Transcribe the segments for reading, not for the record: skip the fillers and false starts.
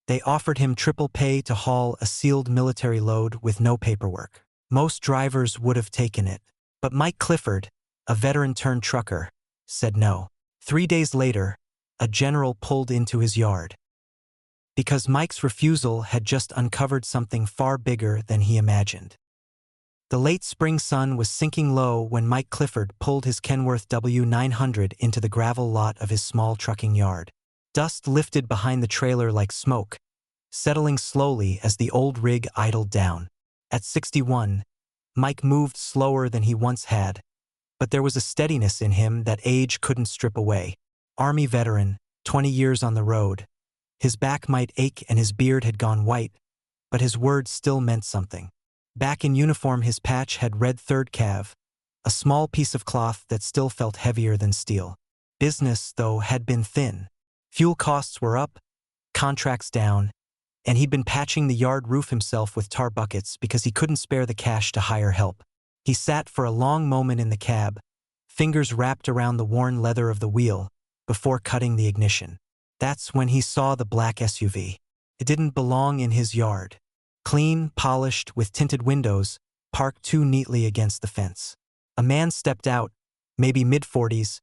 They offered him triple pay to haul a sealed military load with no paperwork. Most drivers would have taken it. But Mike Clifford, a veteran-turned-trucker, said no. 3 days later, a general pulled into his yard. Because Mike's refusal had just uncovered something far bigger than he imagined. The late spring sun was sinking low when Mike Clifford pulled his Kenworth W900 into the gravel lot of his small trucking yard. Dust lifted behind the trailer like smoke, settling slowly as the old rig idled down. At 61, Mike moved slower than he once had, but there was a steadiness in him that age couldn't strip away. Army veteran, 20 years on the road. His back might ache and his beard had gone white, but his words still meant something. Back in uniform, his patch had read 3rd Cav, a small piece of cloth that still felt heavier than steel. Business, though, had been thin. Fuel costs were up, contracts down, and he'd been patching the yard roof himself with tar buckets because he couldn't spare the cash to hire help. He sat for a long moment in the cab, fingers wrapped around the worn leather of the wheel, before cutting the ignition. That's when he saw the black SUV. It didn't belong in his yard. Clean, polished, with tinted windows, parked too neatly against the fence. A man stepped out, maybe mid-40s,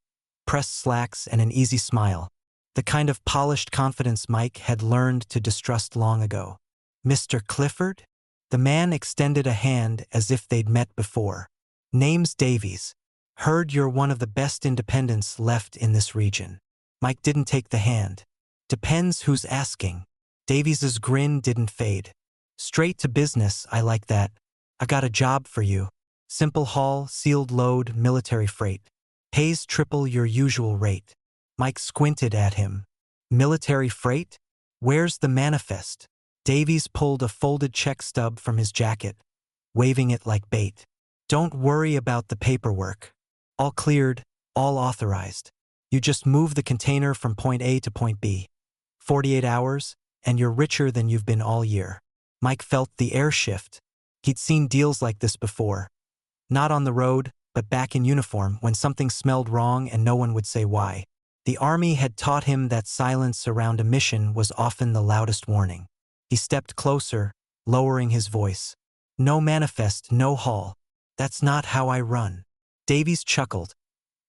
pressed slacks and an easy smile. The kind of polished confidence Mike had learned to distrust long ago. "Mr. Clifford?" The man extended a hand as if they'd met before. "Name's Davies. Heard you're one of the best independents left in this region." Mike didn't take the hand. "Depends who's asking." Davies's grin didn't fade. "Straight to business, I like that. I got a job for you. Simple haul, sealed load, military freight. Pays triple your usual rate." Mike squinted at him. "Military freight? Where's the manifest?" Davies pulled a folded check stub from his jacket, waving it like bait. "Don't worry about the paperwork. All cleared, all authorized. You just move the container from point A to point B. 48 hours, and you're richer than you've been all year." Mike felt the air shift. He'd seen deals like this before. Not on the road, but back in uniform when something smelled wrong and no one would say why. The Army had taught him that silence around a mission was often the loudest warning. He stepped closer, lowering his voice. "No manifest, no haul. That's not how I run." Davies chuckled,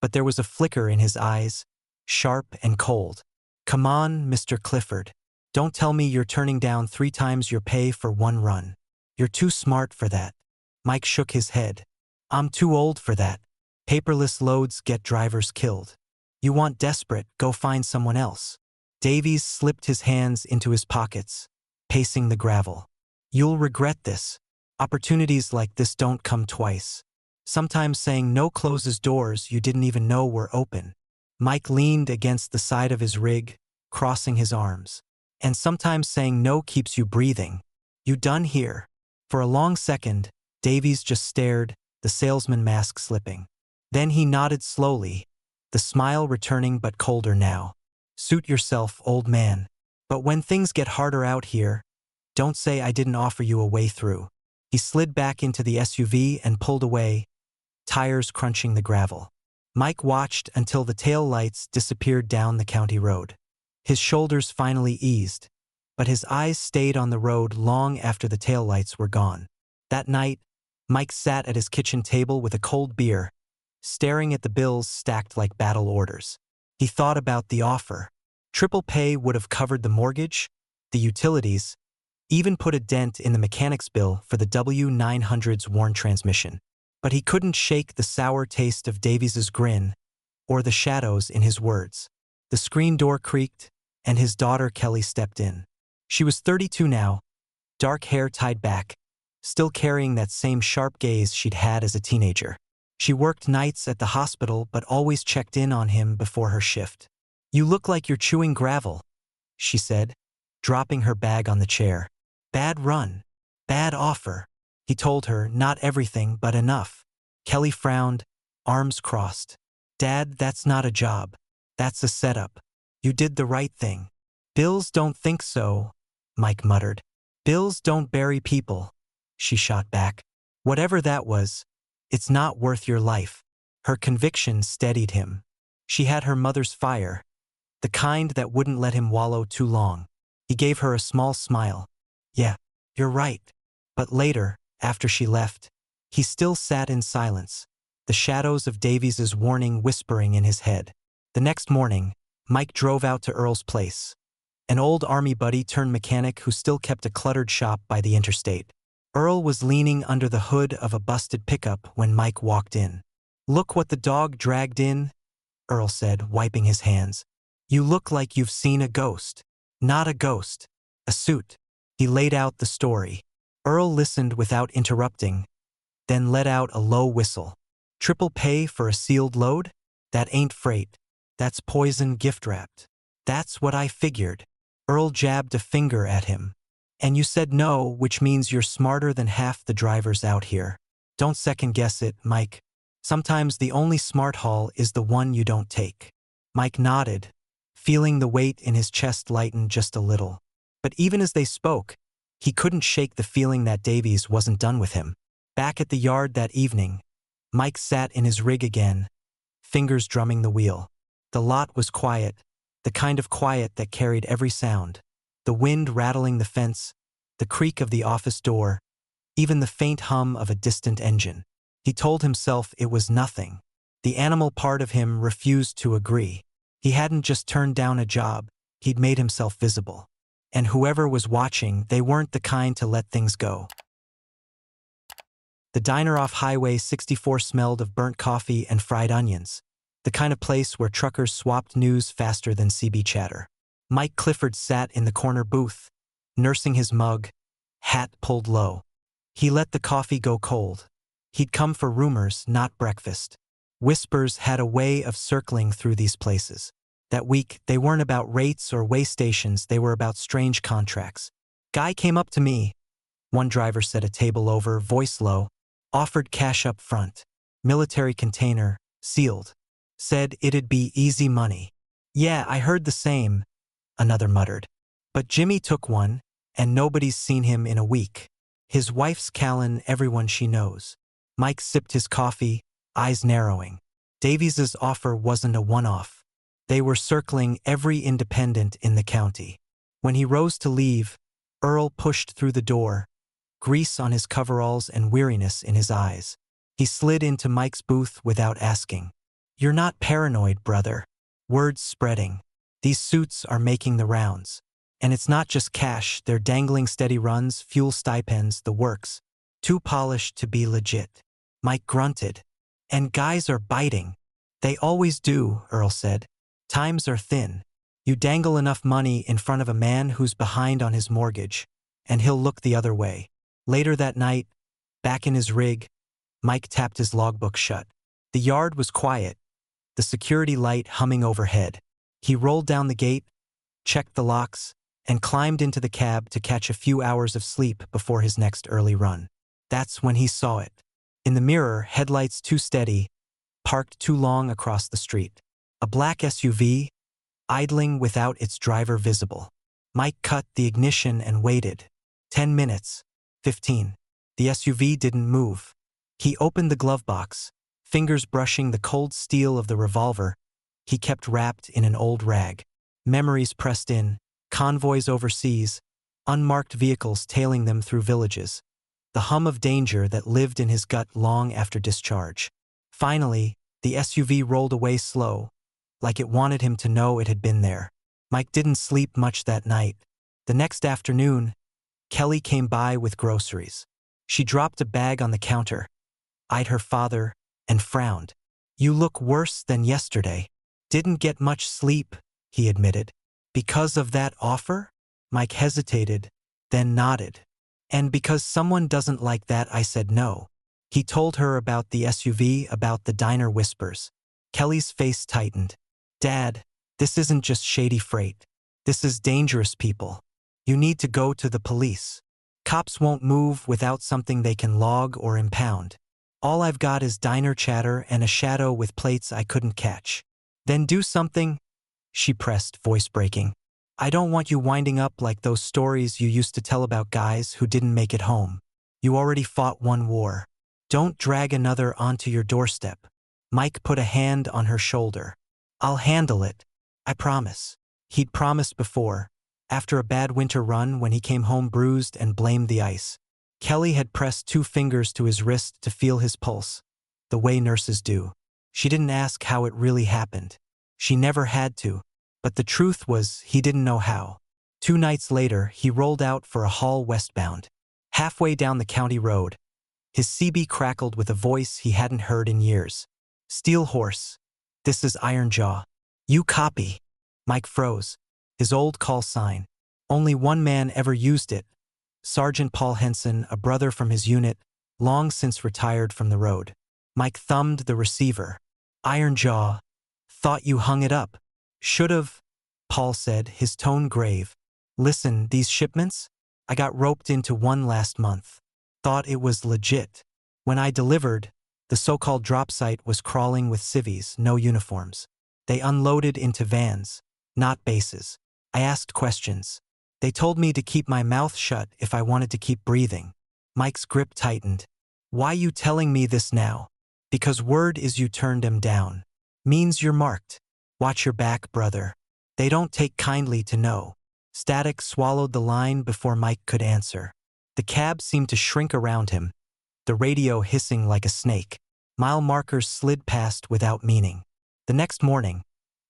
but there was a flicker in his eyes, sharp and cold. "Come on, Mr. Clifford. Don't tell me you're turning down 3 times your pay for one run. You're too smart for that." Mike shook his head. "I'm too old for that. Paperless loads get drivers killed. You want desperate, go find someone else." Davies slipped his hands into his pockets, pacing the gravel. "You'll regret this. Opportunities like this don't come twice. Sometimes saying no closes doors you didn't even know were open." Mike leaned against the side of his rig, crossing his arms. "And sometimes saying no keeps you breathing. You done here?" For a long second, Davies just stared, the salesman mask slipping. Then he nodded slowly, the smile returning but colder now. "Suit yourself, old man. But when things get harder out here, don't say I didn't offer you a way through." He slid back into the SUV and pulled away, tires crunching the gravel. Mike watched until the tail lights disappeared down the county road. His shoulders finally eased, but his eyes stayed on the road long after the taillights were gone. That night, Mike sat at his kitchen table with a cold beer, staring at the bills stacked like battle orders. He thought about the offer. Triple pay would have covered the mortgage, the utilities, even put a dent in the mechanic's bill for the W900's worn transmission. But he couldn't shake the sour taste of Davies's grin or the shadows in his words. The screen door creaked, and his daughter Kelly stepped in. She was 32 now, dark hair tied back, still carrying that same sharp gaze she'd had as a teenager. She worked nights at the hospital but always checked in on him before her shift. "You look like you're chewing gravel," she said, dropping her bag on the chair. "Bad run. Bad offer." He told her not everything but enough. Kelly frowned, arms crossed. "Dad, that's not a job. That's a setup. You did the right thing." "Bills don't think so," Mike muttered. "Bills don't bury people," she shot back. "Whatever that was, it's not worth your life." Her conviction steadied him. She had her mother's fire, the kind that wouldn't let him wallow too long. He gave her a small smile. Yeah, you're right. But later, after she left, he still sat in silence, the shadows of Davies's warning whispering in his head. The next morning, Mike drove out to Earl's place, an old army buddy turned mechanic who still kept a cluttered shop by the interstate. Earl was leaning under the hood of a busted pickup when Mike walked in. "Look what the dog dragged in," Earl said, wiping his hands. "You look like you've seen a ghost." "Not a ghost. A suit." He laid out the story. Earl listened without interrupting, then let out a low whistle. "Triple pay for a sealed load? That ain't freight. That's poison gift-wrapped." "That's what I figured." Earl jabbed a finger at him. "And you said no, which means you're smarter than half the drivers out here. Don't second-guess it, Mike. Sometimes the only smart haul is the one you don't take." Mike nodded, feeling the weight in his chest lighten just a little. But even as they spoke, he couldn't shake the feeling that Davies wasn't done with him. Back at the yard that evening, Mike sat in his rig again, fingers drumming the wheel. The lot was quiet, the kind of quiet that carried every sound. The wind rattling the fence, the creak of the office door, even the faint hum of a distant engine. He told himself it was nothing. The animal part of him refused to agree. He hadn't just turned down a job, he'd made himself visible. And whoever was watching, they weren't the kind to let things go. The diner off Highway 64 smelled of burnt coffee and fried onions, the kind of place where truckers swapped news faster than CB chatter. Mike Clifford sat in the corner booth, nursing his mug, hat pulled low. He let the coffee go cold. He'd come for rumors, not breakfast. Whispers had a way of circling through these places. That week, they weren't about rates or way stations, they were about strange contracts. "Guy came up to me," one driver said a table over, voice low, "offered cash up front. Military container, sealed. Said it'd be easy money." "Yeah, I heard the same," another muttered. "But Jimmy took one, and nobody's seen him in a week. His wife's Callan everyone she knows." Mike sipped his coffee, eyes narrowing. Davies's offer wasn't a one-off. They were circling every independent in the county. When he rose to leave, Earl pushed through the door, grease on his coveralls and weariness in his eyes. He slid into Mike's booth without asking. "You're not paranoid, brother." Words spreading. "These suits are making the rounds. And it's not just cash, they're dangling steady runs, fuel stipends, the works. Too polished to be legit." Mike grunted. "And guys are biting." "They always do," Earl said. "Times are thin. You dangle enough money in front of a man who's behind on his mortgage, and he'll look the other way." Later that night, back in his rig, Mike tapped his logbook shut. The yard was quiet, the security light humming overhead. He rolled down the gate, checked the locks, and climbed into the cab to catch a few hours of sleep before his next early run. That's when he saw it. In the mirror, headlights too steady, parked too long across the street. A black SUV, idling without its driver visible. Mike cut the ignition and waited. 10 minutes. 15. The SUV didn't move. He opened the glove box, fingers brushing the cold steel of the revolver he kept wrapped in an old rag. Memories pressed in, convoys overseas, unmarked vehicles tailing them through villages. The hum of danger that lived in his gut long after discharge. Finally, the SUV rolled away slow, like it wanted him to know it had been there. Mike didn't sleep much that night. The next afternoon, Kelly came by with groceries. She dropped a bag on the counter, eyed her father, and frowned. "You look worse than yesterday." "Didn't get much sleep," he admitted. "Because of that offer?" Mike hesitated, then nodded. "And because someone doesn't like that, I said no." He told her about the SUV, about the diner whispers. Kelly's face tightened. "Dad, this isn't just shady freight. This is dangerous people. You need to go to the police. Cops won't move without something they can log or impound. All I've got is diner chatter and a shadow with plates I couldn't catch." "Then do something," she pressed, voice breaking. "I don't want you winding up like those stories you used to tell about guys who didn't make it home. You already fought one war. Don't drag another onto your doorstep." Mike put a hand on her shoulder. "I'll handle it. I promise." He'd promised before, After a bad winter run, when he came home bruised and blamed the ice, Kelly had pressed 2 fingers to his wrist to feel his pulse, the way nurses do. She didn't ask how it really happened. She never had to. But the truth was, he didn't know how. 2 nights later, he rolled out for a haul westbound. Halfway down the county road, his CB crackled with a voice he hadn't heard in years. "Steel Horse. This is Iron Jaw. You copy." Mike froze. His old call sign. Only one man ever used it. Sergeant Paul Henson, a brother from his unit, long since retired from the road. Mike thumbed the receiver. "Iron Jaw. Thought you hung it up." "Should've," Paul said, his tone grave. "Listen, these shipments? I got roped into one last month. Thought it was legit. When I delivered, the so-called drop site was crawling with civvies, no uniforms. They unloaded into vans, not bases. I asked questions. They told me to keep my mouth shut if I wanted to keep breathing." Mike's grip tightened. "Why you telling me this now?" "Because word is you turned him down. Means you're marked. Watch your back, brother. They don't take kindly to no." Static swallowed the line before Mike could answer. The cab seemed to shrink around him, the radio hissing like a snake. Mile markers slid past without meaning. The next morning,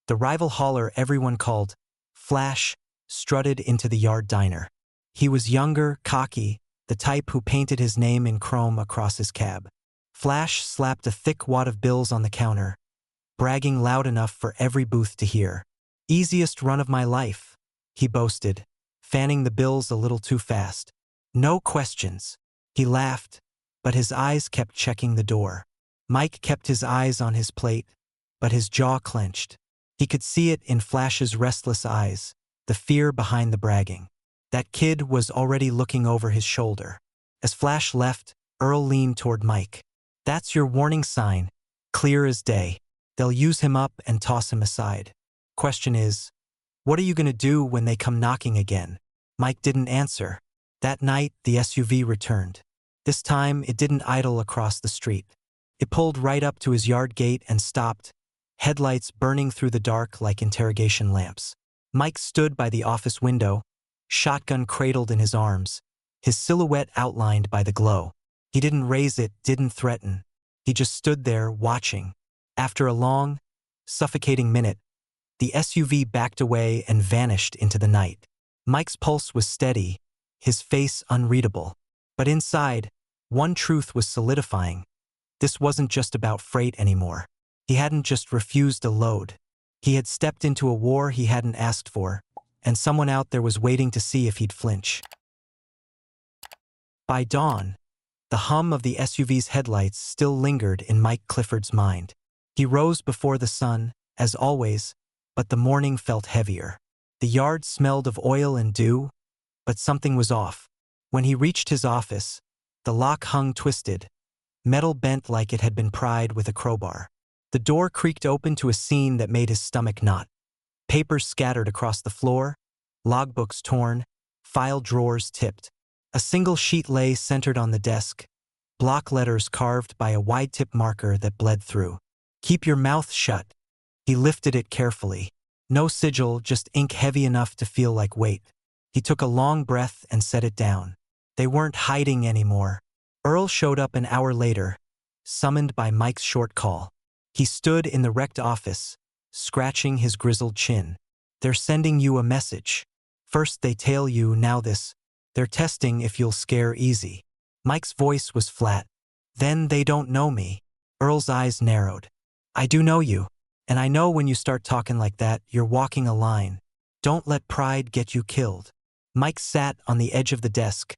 the rival hauler everyone called Flash strutted into the yard diner. He was younger, cocky, the type who painted his name in chrome across his cab. Flash slapped a thick wad of bills on the counter, bragging loud enough for every booth to hear. "Easiest run of my life," he boasted, fanning the bills a little too fast. "No questions." He laughed, but his eyes kept checking the door. Mike kept his eyes on his plate, but his jaw clenched. He could see it in Flash's restless eyes, the fear behind the bragging. That kid was already looking over his shoulder. As Flash left, Earl leaned toward Mike. "That's your warning sign, clear as day. They'll use him up and toss him aside. Question is, what are you going to do when they come knocking again?" Mike didn't answer. That night, the SUV returned. This time, it didn't idle across the street. It pulled right up to his yard gate and stopped, headlights burning through the dark like interrogation lamps. Mike stood by the office window, shotgun cradled in his arms, his silhouette outlined by the glow. He didn't raise it, didn't threaten. He just stood there, watching. After a long, suffocating minute, the SUV backed away and vanished into the night. Mike's pulse was steady, his face unreadable. But inside, one truth was solidifying. This wasn't just about freight anymore. He hadn't just refused a load. He had stepped into a war he hadn't asked for, and someone out there was waiting to see if he'd flinch. By dawn, the hum of the SUV's headlights still lingered in Mike Clifford's mind. He rose before the sun, as always, but the morning felt heavier. The yard smelled of oil and dew, but something was off. When he reached his office, the lock hung twisted, metal bent like it had been pried with a crowbar. The door creaked open to a scene that made his stomach knot. Papers scattered across the floor, logbooks torn, file drawers tipped. A single sheet lay centered on the desk, block letters carved by a wide-tip marker that bled through. "Keep your mouth shut." He lifted it carefully. No sigil, just ink heavy enough to feel like weight. He took a long breath and set it down. They weren't hiding anymore. Earl showed up an hour later, summoned by Mike's short call. He stood in the wrecked office, scratching his grizzled chin. "They're sending you a message. First they tail you, now this. They're testing if you'll scare easy." Mike's voice was flat. "Then they don't know me." Earl's eyes narrowed. "I do know you. And I know when you start talking like that, you're walking a line. Don't let pride get you killed." Mike sat on the edge of the desk,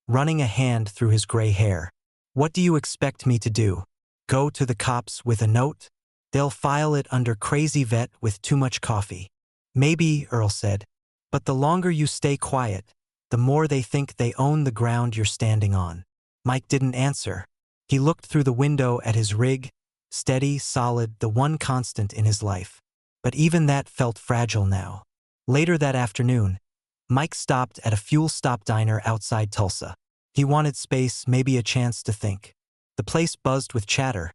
running a hand through his gray hair. "What do you expect me to do? Go to the cops with a note? They'll file it under crazy vet with too much coffee." "Maybe," Earl said. "But the longer you stay quiet, the more they think they own the ground you're standing on." Mike didn't answer. He looked through the window at his rig, steady, solid, the one constant in his life. But even that felt fragile now. Later that afternoon, Mike stopped at a fuel stop diner outside Tulsa. He wanted space, maybe a chance to think. The place buzzed with chatter,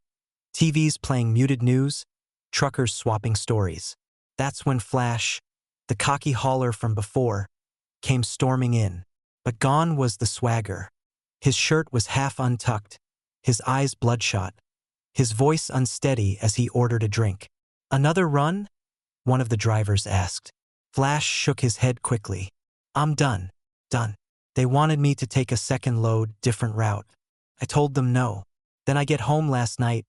TVs playing muted news, truckers swapping stories. That's when Flash, the cocky hauler from before, came storming in. But gone was the swagger. His shirt was half untucked, his eyes bloodshot, his voice unsteady as he ordered a drink. "Another run?" one of the drivers asked. Flash shook his head quickly. "I'm done. Done. They wanted me to take a second load, different route. I told them no. Then I get home last night,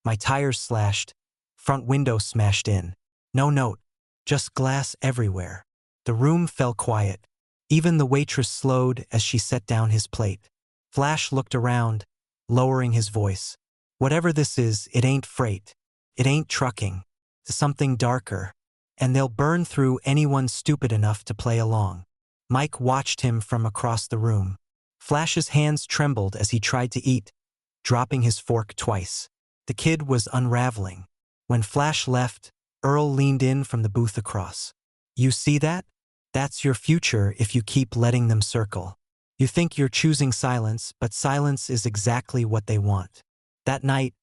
my tires slashed, front window smashed in. No note, just glass everywhere." The room fell quiet. Even the waitress slowed as she set down his plate. Flash looked around, lowering his voice. "Whatever this is, it ain't freight. It ain't trucking. It's something darker. And they'll burn through anyone stupid enough to play along." Mike watched him from across the room. Flash's hands trembled as he tried to eat, dropping his fork twice. The kid was unraveling. When Flash left, Earl leaned in from the booth across. "You see that? That's your future if you keep letting them circle. You think you're choosing silence, but silence is exactly what they want." That night,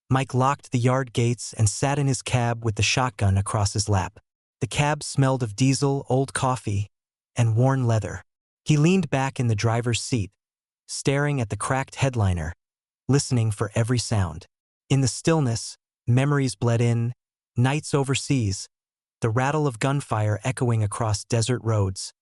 Mike locked the yard gates and sat in his cab with the shotgun across his lap. The cab smelled of diesel, old coffee, and worn leather. He leaned back in the driver's seat, staring at the cracked headliner, listening for every sound. In the stillness, memories bled in, nights overseas, the rattle of gunfire echoing across desert roads,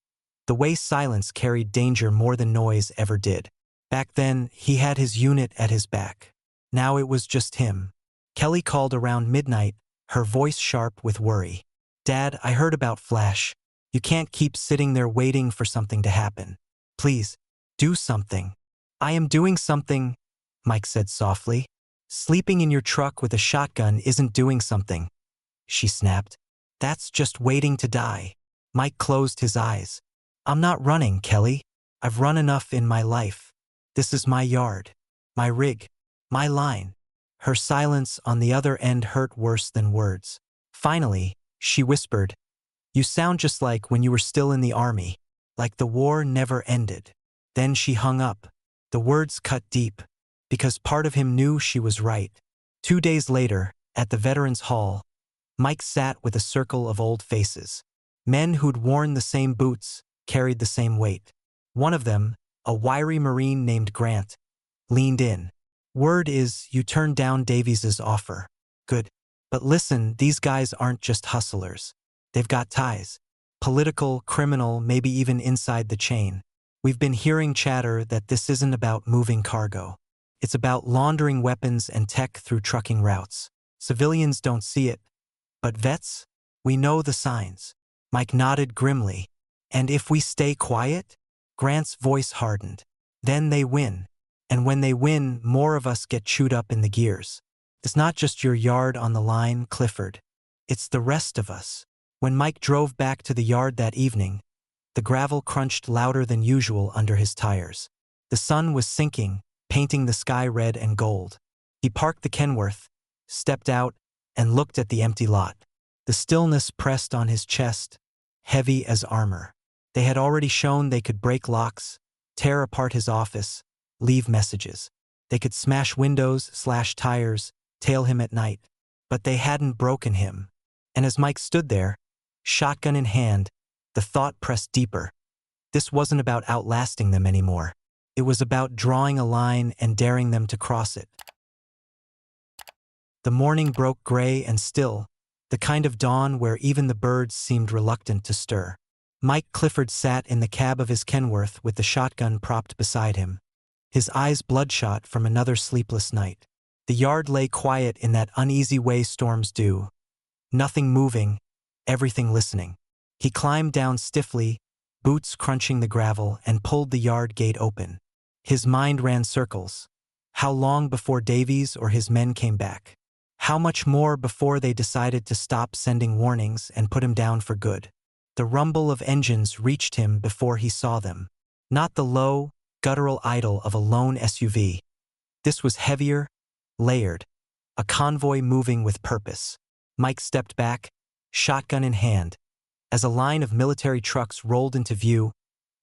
the way silence carried danger more than noise ever did. Back then, he had his unit at his back. Now it was just him. Kelly called around midnight, her voice sharp with worry. "Dad, I heard about Flash. You can't keep sitting there waiting for something to happen. Please, do something." "I am doing something," Mike said softly. "Sleeping in your truck with a shotgun isn't doing something," she snapped. "That's just waiting to die." Mike closed his eyes. "I'm not running, Kelly. I've run enough in my life. This is my yard, my rig, my line." Her silence on the other end hurt worse than words. Finally, she whispered, "You sound just like when you were still in the army, like the war never ended." Then she hung up. The words cut deep, because part of him knew she was right. 2 days later, at the Veterans Hall, Mike sat with a circle of old faces. Men who'd worn the same boots, carried the same weight. One of them, a wiry Marine named Grant, leaned in. "Word is you turned down Davies's offer. Good. But listen, these guys aren't just hustlers. They've got ties. Political, criminal, maybe even inside the chain. We've been hearing chatter that this isn't about moving cargo. It's about laundering weapons and tech through trucking routes. Civilians don't see it. But vets? We know the signs." Mike nodded grimly. "And if we stay quiet?" Grant's voice hardened. "Then they win. And when they win, more of us get chewed up in the gears. It's not just your yard on the line, Clifford. It's the rest of us." When Mike drove back to the yard that evening, the gravel crunched louder than usual under his tires. The sun was sinking, painting the sky red and gold. He parked the Kenworth, stepped out, and looked at the empty lot. The stillness pressed on his chest, heavy as armor. They had already shown they could break locks, tear apart his office, leave messages. They could smash windows, slash tires, tail him at night. But they hadn't broken him. And as Mike stood there, shotgun in hand, the thought pressed deeper. This wasn't about outlasting them anymore. It was about drawing a line and daring them to cross it. The morning broke gray and still, the kind of dawn where even the birds seemed reluctant to stir. Mike Clifford sat in the cab of his Kenworth with the shotgun propped beside him, his eyes bloodshot from another sleepless night. The yard lay quiet in that uneasy way storms do. Nothing moving, everything listening. He climbed down stiffly, boots crunching the gravel, and pulled the yard gate open. His mind ran circles. How long before Davies or his men came back? How much more before they decided to stop sending warnings and put him down for good? The rumble of engines reached him before he saw them. Not the low, guttural idle of a lone SUV. This was heavier, layered, a convoy moving with purpose. Mike stepped back, shotgun in hand, as a line of military trucks rolled into view,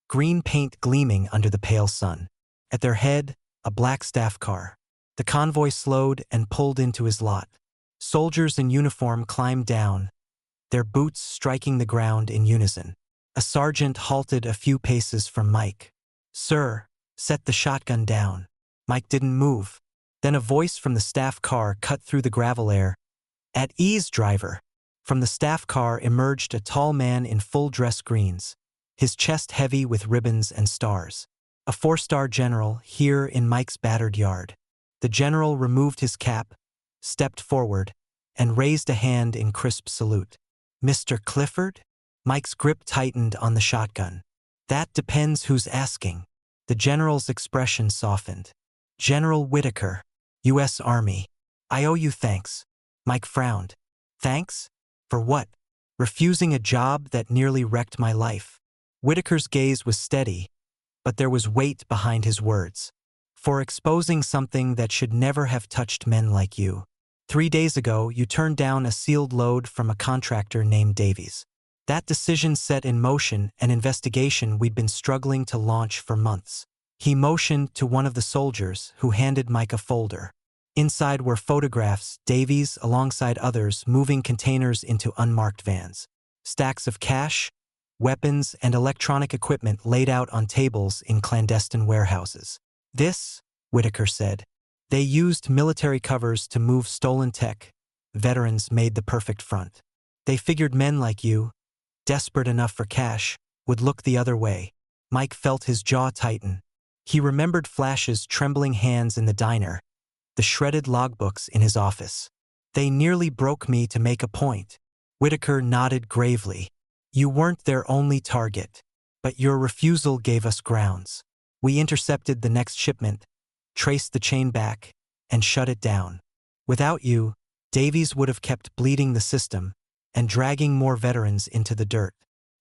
green paint gleaming under the pale sun. At their head, a black staff car. The convoy slowed and pulled into his lot. Soldiers in uniform climbed down, their boots striking the ground in unison. A sergeant halted a few paces from Mike. "Sir, set the shotgun down." Mike didn't move. Then a voice from the staff car cut through the gravel air. "At ease, driver." From the staff car emerged a tall man in full dress greens, his chest heavy with ribbons and stars. A four-star general here in Mike's battered yard. The general removed his cap, stepped forward, and raised a hand in crisp salute. "Mr. Clifford?" Mike's grip tightened on the shotgun. "That depends who's asking." The general's expression softened. "General Whitaker, U.S. Army. I owe you thanks." Mike frowned. "Thanks? For what?" "Refusing a job that nearly wrecked my life." Whitaker's gaze was steady, but there was weight behind his words. "For exposing something that should never have touched men like you. 3 days ago, you turned down a sealed load from a contractor named Davies. That decision set in motion an investigation we'd been struggling to launch for months." He motioned to one of the soldiers, who handed Mike a folder. Inside were photographs, Davies alongside others moving containers into unmarked vans. Stacks of cash, weapons, and electronic equipment laid out on tables in clandestine warehouses. "This," Whitaker said. "They used military covers to move stolen tech. Veterans made the perfect front. They figured men like you, desperate enough for cash, would look the other way." Mike felt his jaw tighten. He remembered Flash's trembling hands in the diner, the shredded logbooks in his office. "They nearly broke me to make a point." Whitaker nodded gravely. "You weren't their only target, but your refusal gave us grounds. We intercepted the next shipment, traced the chain back, and shut it down. Without you, Davies would have kept bleeding the system and dragging more veterans into the dirt."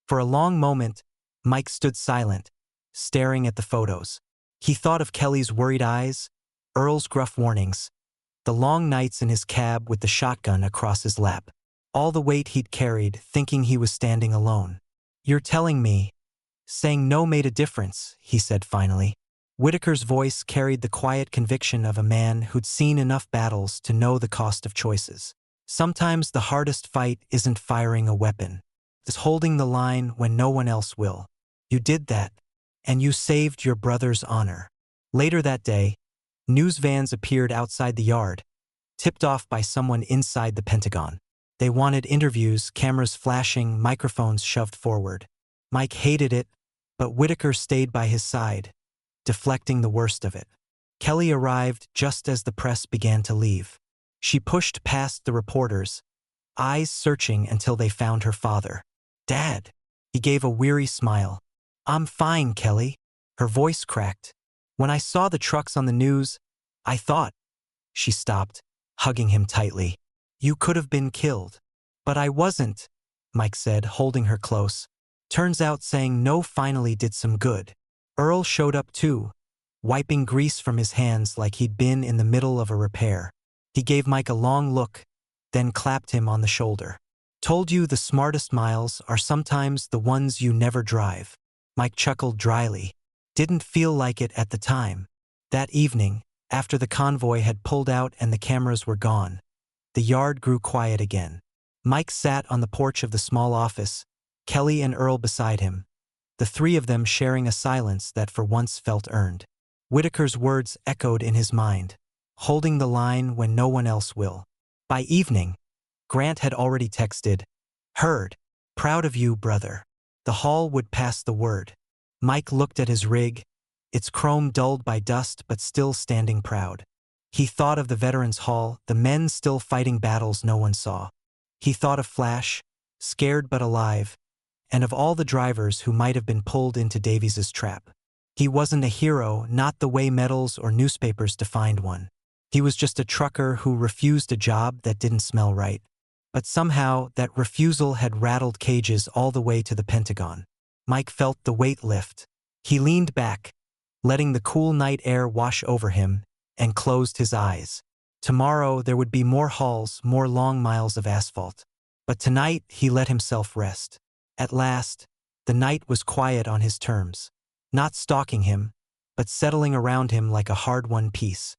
For a long moment, Mike stood silent, staring at the photos. He thought of Kelly's worried eyes, Earl's gruff warnings, the long nights in his cab with the shotgun across his lap, all the weight he'd carried thinking he was standing alone. "You're telling me." "Saying no made a difference," he said finally. Whitaker's voice carried the quiet conviction of a man who'd seen enough battles to know the cost of choices. "Sometimes the hardest fight isn't firing a weapon. It's holding the line when no one else will. You did that, and you saved your brother's honor." Later that day, news vans appeared outside the yard, tipped off by someone inside the Pentagon. They wanted interviews, cameras flashing, microphones shoved forward. Mike hated it, but Whitaker stayed by his side, deflecting the worst of it. Kelly arrived just as the press began to leave. She pushed past the reporters, eyes searching until they found her father. "Dad." He gave a weary smile. "I'm fine, Kelly." Her voice cracked. "When I saw the trucks on the news, I thought—" She stopped, hugging him tightly. "You could have been killed." "But I wasn't," Mike said, holding her close. "Turns out saying no finally did some good." Earl showed up too, wiping grease from his hands like he'd been in the middle of a repair. He gave Mike a long look, then clapped him on the shoulder. "Told you the smartest miles are sometimes the ones you never drive." Mike chuckled dryly. Didn't feel like it at the time. That evening, after the convoy had pulled out and the cameras were gone, the yard grew quiet again. Mike sat on the porch of the small office, Kelly and Earl beside him, the three of them sharing a silence that for once felt earned. Whitaker's words echoed in his mind, holding the line when no one else will. By evening, Grant had already texted, "Heard. Proud of you, brother." The hall would pass the word. Mike looked at his rig, its chrome dulled by dust but still standing proud. He thought of the Veterans Hall, the men still fighting battles no one saw. He thought of Flash, scared but alive, and of all the drivers who might have been pulled into Davies's trap. He wasn't a hero, not the way medals or newspapers defined one. He was just a trucker who refused a job that didn't smell right. But somehow, that refusal had rattled cages all the way to the Pentagon. Mike felt the weight lift. He leaned back, letting the cool night air wash over him, and closed his eyes. Tomorrow there would be more halls, more long miles of asphalt. But tonight he let himself rest. At last, the night was quiet on his terms. Not stalking him, but settling around him like a hard-won peace.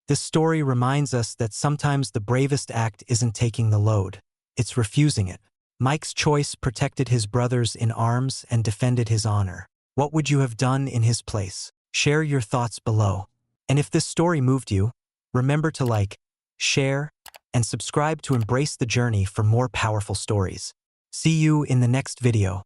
This story reminds us that sometimes the bravest act isn't taking the load, it's refusing it. Mike's choice protected his brothers in arms and defended his honor. What would you have done in his place? Share your thoughts below. And if this story moved you, remember to like, share, and subscribe to embrace the journey for more powerful stories. See you in the next video.